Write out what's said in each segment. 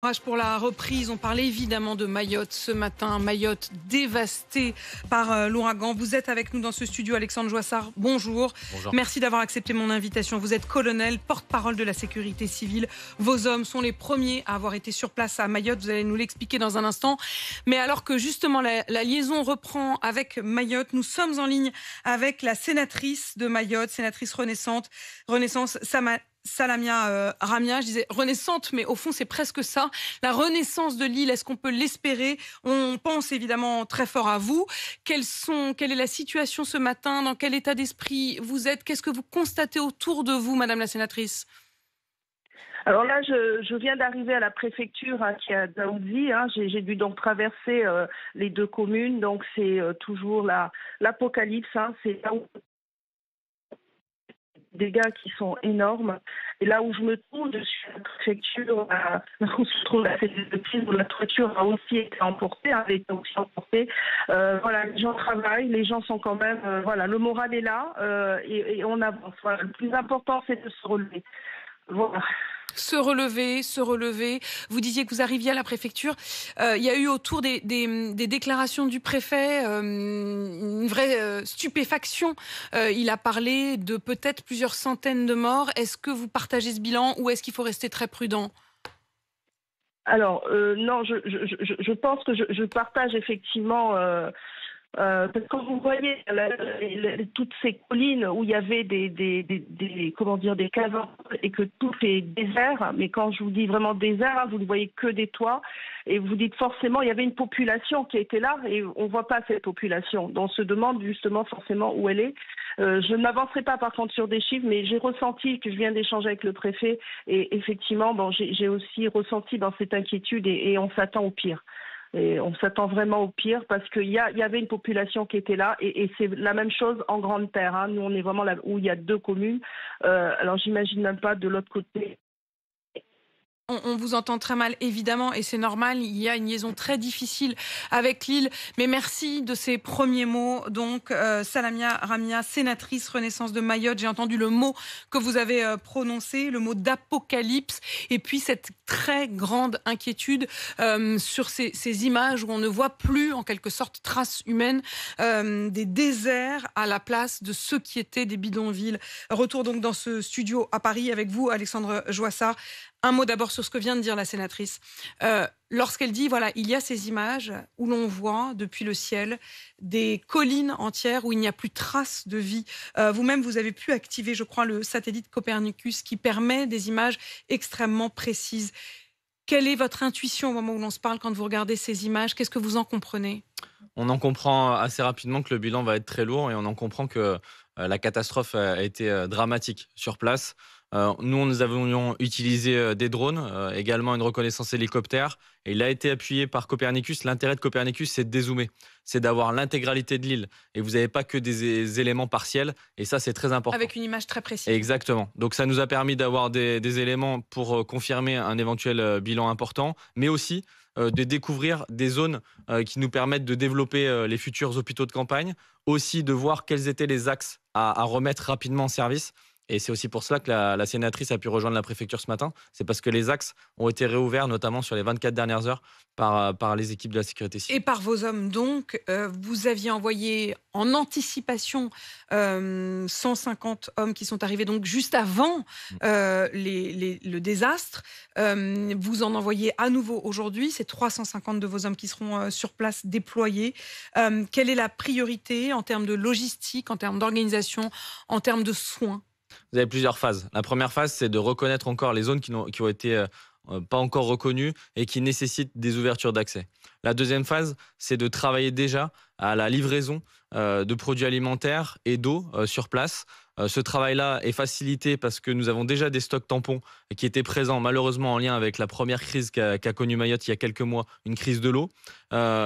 Courage pour la reprise. On parlait évidemment de Mayotte ce matin. Mayotte dévastée par l'ouragan. Vous êtes avec nous dans ce studio, Alexandre Joissard. Bonjour. Bonjour. Merci d'avoir accepté mon invitation. Vous êtes colonel, porte-parole de la sécurité civile. Vos hommes sont les premiers à avoir été sur place à Mayotte. Vous allez nous l'expliquer dans un instant. Mais alors que justement la liaison reprend avec Mayotte, nous sommes en ligne avec la sénatrice de Mayotte, sénatrice Renaissance, Salamia Ramia, je disais renaissante, mais au fond c'est presque ça. La renaissance de l'île, est-ce qu'on peut l'espérer? On pense évidemment très fort à vous. Quelle est la situation ce matin? Dans quel état d'esprit vous êtes? Qu'est-ce que vous constatez autour de vous, Madame la sénatrice? Alors là, je viens d'arriver à la préfecture qui est à Dzaoudzi. J'ai dû donc traverser les deux communes. Donc c'est toujours l'apocalypse. C'est là où des dégâts qui sont énormes. Et là où je me trouve, je suis à la préfecture, où se trouve la cellule de crise, où la toiture a aussi été emportée, avait été aussi emportée. Voilà, les gens travaillent, les gens sont quand même, voilà, le moral est là et on avance. Voilà. Le plus important, c'est de se relever. Voilà. Se relever. Vous disiez que vous arriviez à la préfecture. Il y a eu autour des déclarations du préfet une vraie stupéfaction. Il a parlé de peut-être plusieurs centaines de morts. Est-ce que vous partagez ce bilan ou est-ce qu'il faut rester très prudent? Alors, non, je pense que je partage effectivement... parce que quand vous voyez toutes ces collines où il y avait des casernes et que tout est désert, mais quand je vous dis vraiment désert, vous ne voyez que des toits et vous dites forcément il y avait une population qui était là et on ne voit pas cette population. Donc on se demande justement forcément où elle est. Je n'avancerai pas par contre sur des chiffres, mais j'ai ressenti que je viens d'échanger avec le préfet et effectivement j'ai aussi ressenti dans cette inquiétude et on s'attend au pire. Et on s'attend vraiment au pire parce qu'il y avait une population qui était là et c'est la même chose en Grande Terre. Nous, on est vraiment là où il y a deux communes. Alors, j'imagine même pas de l'autre côté. On vous entend très mal, évidemment, et c'est normal. Il y a une liaison très difficile avec l'île. Mais merci de ces premiers mots. Donc, Salamia Ramia, sénatrice Renaissance de Mayotte. J'ai entendu le mot que vous avez prononcé, le mot d'apocalypse. Et puis, cette très grande inquiétude sur ces images où on ne voit plus, en quelque sorte, traces humaines, des déserts à la place de ceux qui étaient des bidonvilles. Retour donc dans ce studio à Paris avec vous, Alexandre Joissard. Un mot d'abord sur ce que vient de dire la sénatrice. Lorsqu'elle dit, voilà, il y a ces images où l'on voit depuis le ciel des collines entières où il n'y a plus trace de vie. Vous-même, vous avez pu activer, je crois, le satellite Copernicus qui permet des images extrêmement précises. Quelle est votre intuition au moment où l'on se parle quand vous regardez ces images? Qu'est-ce que vous en comprenez? On en comprend assez rapidement que le bilan va être très lourd et on en comprend que la catastrophe a été dramatique sur place. Nous avions utilisé des drones, également une reconnaissance hélicoptère, et il a été appuyé par Copernicus. L'intérêt de Copernicus, c'est de dézoomer, c'est d'avoir l'intégralité de l'île, et vous n'avez pas que des éléments partiels, et ça c'est très important. Avec une image très précise. Exactement, donc ça nous a permis d'avoir des éléments pour confirmer un éventuel bilan important, mais aussi de découvrir des zones qui nous permettent de développer les futurs hôpitaux de campagne, aussi de voir quels étaient les axes à remettre rapidement en service. Et c'est aussi pour cela que la sénatrice a pu rejoindre la préfecture ce matin. C'est parce que les axes ont été réouverts, notamment sur les 24 dernières heures, par les équipes de la sécurité civile. Et par vos hommes, donc, vous aviez envoyé en anticipation 150 hommes qui sont arrivés donc juste avant le désastre. Vous en envoyez à nouveau aujourd'hui. C'est 350 de vos hommes qui seront sur place déployés. Quelle est la priorité en termes de logistique, en termes d'organisation, en termes de soins? Vous avez plusieurs phases. La première phase, c'est de reconnaître encore les zones qui ont été pas encore reconnues et qui nécessitent des ouvertures d'accès. La deuxième phase, c'est de travailler déjà à la livraison de produits alimentaires et d'eau sur place. Ce travail-là est facilité parce que nous avons déjà des stocks tampons qui étaient présents malheureusement en lien avec la première crise qu'a connue Mayotte il y a quelques mois, une crise de l'eau.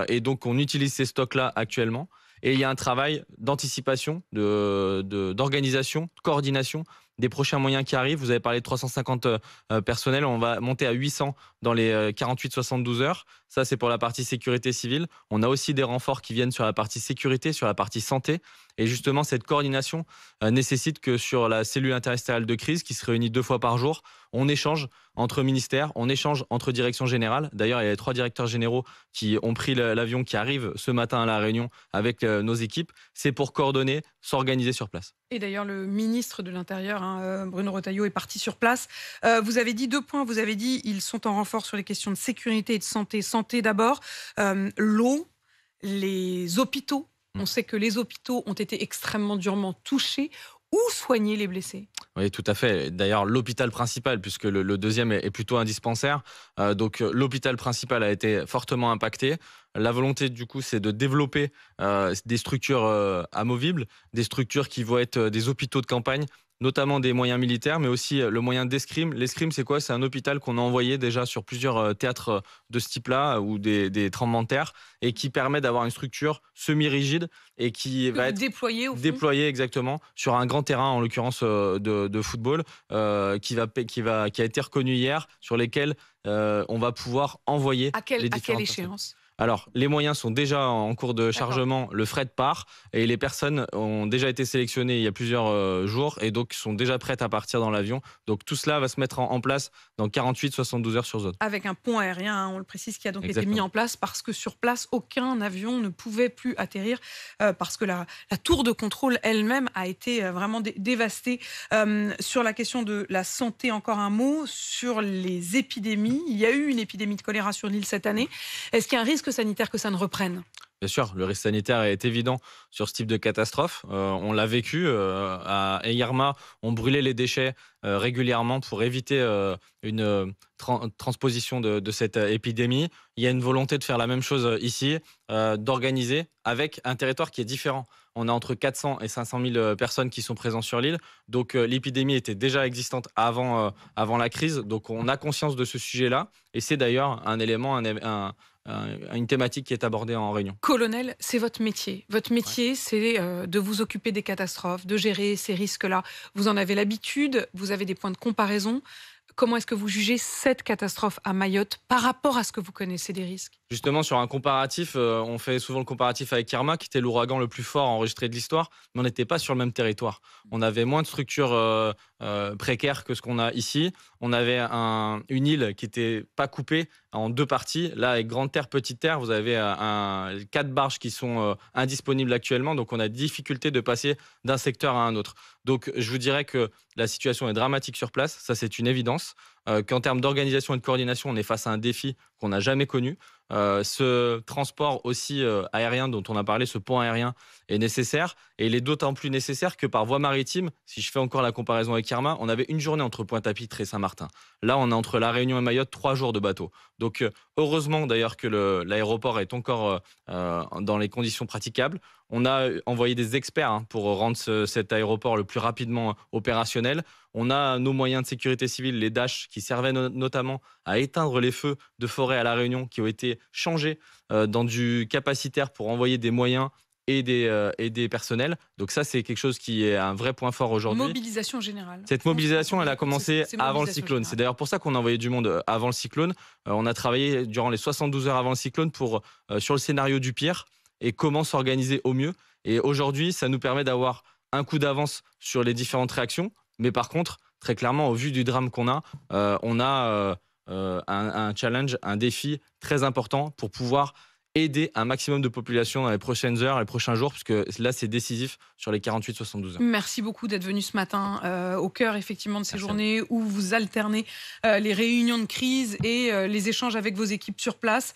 Et donc on utilise ces stocks-là actuellement. Et il y a un travail d'anticipation, d'organisation, de coordination des prochains moyens qui arrivent. Vous avez parlé de 350 personnels, on va monter à 800 dans les 48-72 heures. Ça, c'est pour la partie sécurité civile. On a aussi des renforts qui viennent sur la partie sécurité, sur la partie santé. Et justement, cette coordination nécessite que sur la cellule interministérielle de crise, qui se réunit 2 fois par jour, On échange entre ministères, on échange entre directions générales. D'ailleurs, il y a 3 directeurs généraux qui ont pris l'avion, qui arrivent ce matin à La Réunion avec nos équipes. C'est pour coordonner, s'organiser sur place. Et d'ailleurs, le ministre de l'Intérieur, Bruno Retailleau, est parti sur place. Vous avez dit 2 points. Vous avez dit ils sont en renfort sur les questions de sécurité et de santé. Santé d'abord, l'eau, les hôpitaux. On sait que les hôpitaux ont été extrêmement durement touchés. Où soigner les blessés? Oui, tout à fait. D'ailleurs, l'hôpital principal, puisque le deuxième est plutôt un dispensaire. Donc, l'hôpital principal a été fortement impacté. La volonté, du coup, c'est de développer des structures amovibles, des structures qui vont être des hôpitaux de campagne, notamment des moyens militaires, mais aussi le moyen d'escrime. L'escrime, c'est quoi? C'est un hôpital qu'on a envoyé déjà sur plusieurs théâtres de ce type-là, ou des tremblements de terre, et qui permet d'avoir une structure semi-rigide et qui va être déployée exactement sur un grand terrain, en l'occurrence de football, qui a été reconnu hier, sur lesquels on va pouvoir envoyer à quelle échéance? Alors, les moyens sont déjà en cours de chargement, le fret part, et les personnes ont déjà été sélectionnées il y a plusieurs jours, et donc sont déjà prêtes à partir dans l'avion. Donc tout cela va se mettre en place dans 48-72 heures sur zone. Avec un pont aérien, on le précise, qui a donc été mis en place, parce que sur place, aucun avion ne pouvait plus atterrir, parce que la tour de contrôle elle-même a été vraiment dévastée. Sur la question de la santé, encore un mot, sur les épidémies. Il y a eu une épidémie de choléra sur l'île cette année. Est-ce qu'il y a un risque sanitaire que ça ne reprenne? Bien sûr, le risque sanitaire est évident sur ce type de catastrophe. On l'a vécu à Eyirma, on brûlait les déchets régulièrement pour éviter une transposition de cette épidémie. Il y a une volonté de faire la même chose ici, d'organiser avec un territoire qui est différent. On a entre 400 et 500 000 personnes qui sont présentes sur l'île. Donc l'épidémie était déjà existante avant la crise. Donc on a conscience de ce sujet-là. Et c'est d'ailleurs un élément, une thématique qui est abordée en réunion. Colonel, c'est votre métier. Votre métier, c'est de vous occuper des catastrophes, de gérer ces risques-là. Vous en avez l'habitude, vous avez des points de comparaison. Comment est-ce que vous jugez cette catastrophe à Mayotte par rapport à ce que vous connaissez des risques? Justement, sur un comparatif, on fait souvent le comparatif avec Irma, qui était l'ouragan le plus fort enregistré de l'histoire, mais on n'était pas sur le même territoire. On avait moins de structures précaires que ce qu'on a ici. On avait une île qui n'était pas coupée en 2 parties. Là, avec Grande Terre, Petite Terre, vous avez 4 barges qui sont indisponibles actuellement. Donc, on a difficulté de passer d'un secteur à un autre. Donc, je vous dirais que la situation est dramatique sur place. Ça, c'est une évidence. Qu'en termes d'organisation et de coordination, on est face à un défi qu'on n'a jamais connu. Ce transport aussi aérien dont on a parlé, ce pont aérien, est nécessaire, et il est d'autant plus nécessaire que par voie maritime, si je fais encore la comparaison avec Irma, on avait une journée entre Pointe-à-Pitre et Saint-Martin. Là, on est entre La Réunion et Mayotte, 3 jours de bateau. Donc heureusement d'ailleurs que l'aéroport est encore dans les conditions praticables. On a envoyé des experts pour rendre cet aéroport le plus rapidement opérationnel. On a nos moyens de sécurité civile, les Dash, qui servaient notamment à éteindre les feux de forêt à La Réunion, qui ont été changés dans du capacitaire pour envoyer des moyens et des personnels. Donc ça, c'est quelque chose qui est un vrai point fort aujourd'hui. Mobilisation générale. Cette mobilisation, elle a commencé avant le cyclone. Générale. C'est d'ailleurs pour ça qu'on a envoyé du monde avant le cyclone. On a travaillé durant les 72 heures avant le cyclone sur le scénario du pire et comment s'organiser au mieux. Et aujourd'hui, ça nous permet d'avoir un coup d'avance sur les différentes réactions. Mais par contre, très clairement, au vu du drame qu'on a, on a un challenge, un défi très important pour pouvoir aider un maximum de population dans les prochaines heures, les prochains jours, parce que là, c'est décisif sur les 48-72 heures. Merci beaucoup d'être venu ce matin au cœur effectivement de ces journées où vous alternez les réunions de crise et les échanges avec vos équipes sur place.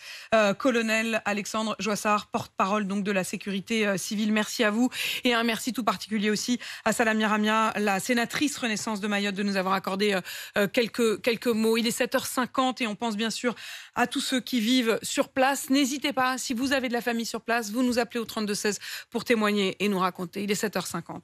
Colonel Alexandre Joissard, porte-parole donc de la sécurité civile, merci à vous. Et un merci tout particulier aussi à Salamia Ramia, la sénatrice Renaissance de Mayotte, de nous avoir accordé quelques mots. Il est 7h50 et on pense bien sûr à tous ceux qui vivent sur place. N'hésitez pas, si vous avez de la famille sur place, vous nous appelez au 32 16 pour témoigner et nous raconter. Il est 7h50.